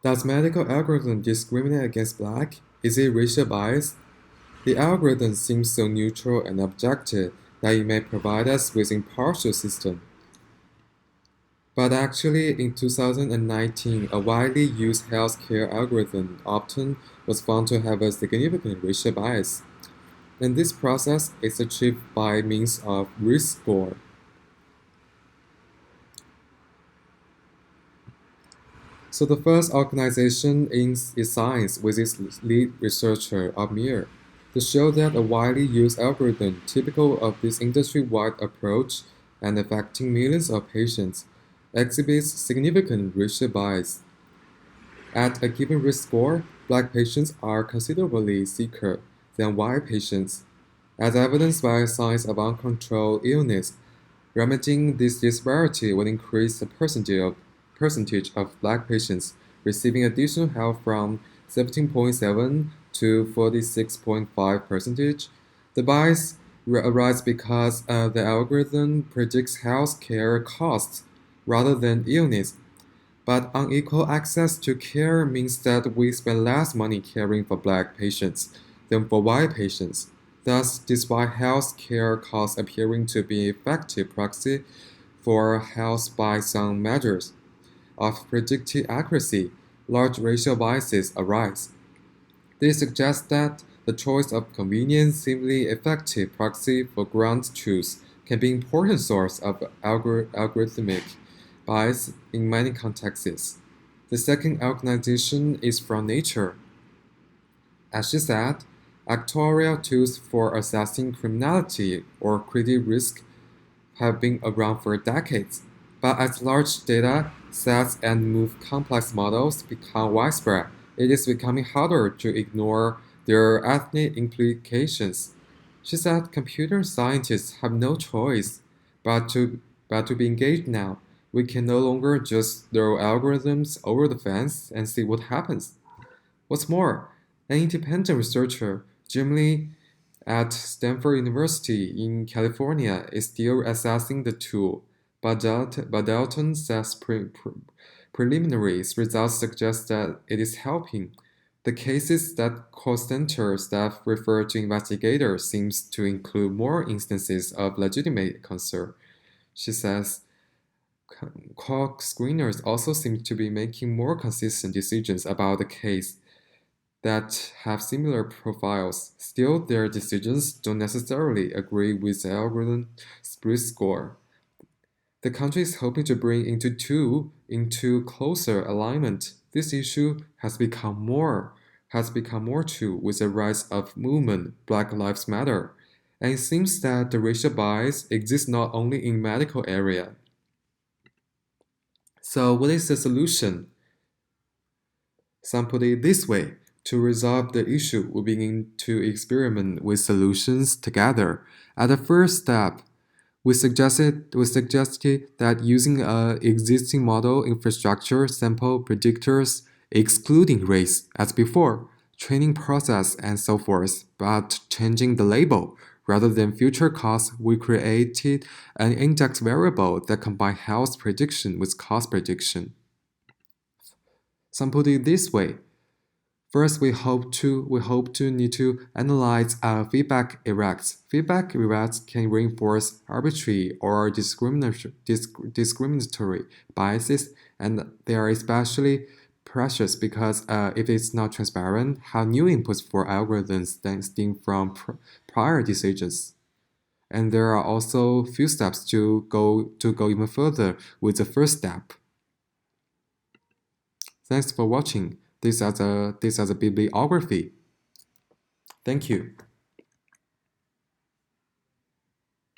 Does medical algorithm discriminate against black? Is it racial bias? The algorithm seems so neutral and objective that it may provide us with impartial system. But actually, in 2019, a widely used healthcare algorithm, Optum, was found to have a significant racial bias. And this process is achieved by means of risk score. So the first organization is Science with its lead researcher Amir to show that a widely used algorithm typical of this industry-wide approach and affecting millions of patients exhibits significant racial bias. At a given risk score, black patients are considerably sicker than white patients, as evidenced by signs of uncontrolled illness. Remedying this disparity would increase the percentage of black patients receiving additional help from 17.7 to 46.5 percentage. The bias arises because the algorithm predicts health care costs rather than illness. But unequal access to care means that we spend less money caring for black patients than for white patients. Thus, despite health care costs appearing to be effective proxy for health by some measures of predictive accuracy, large racial biases arise. This suggests that the choice of convenient, simply effective proxy for ground truth can be an important source of algorithmic bias in many contexts. The second organization is from nature. As she said, actuarial tools for assessing criminality or credit risk have been around for decades, but as large data sets and more complex models become widespread, it is becoming harder to ignore their ethnic implications. She said computer scientists have no choice but to be engaged now. We can no longer just throw algorithms over the fence and see what happens. What's more, an independent researcher, Jim Lee, at Stanford University in California is still assessing the tool, but Dalton says preliminary results suggest that it is helping. The cases that call center staff refer to investigators seems to include more instances of legitimate concern. She says call screeners also seem to be making more consistent decisions about the case that have similar profiles. Still, their decisions don't necessarily agree with the algorithm split score. The country is hoping to bring into closer alignment. This issue has become more true with the rise of movement Black Lives Matter. And it seems that the racial bias exists not only in medical area. So what is the solution? Some put it this way: to resolve the issue, we begin to experiment with solutions together. At the first step, we suggested that using a existing model infrastructure, sample predictors, excluding race as before, training process and so forth, but changing the label. Rather than future costs, we created an index variable that combined health prediction with cost prediction. Some put it this way: first, we hope to need to analyze feedback errors. Feedback errors can reinforce arbitrary or discriminatory biases, and they are especially precious because if it's not transparent, how new inputs for algorithms then stem from prior decisions. And there are also few steps to go even further with the first step. Thanks for watching. This is a bibliography. Thank you.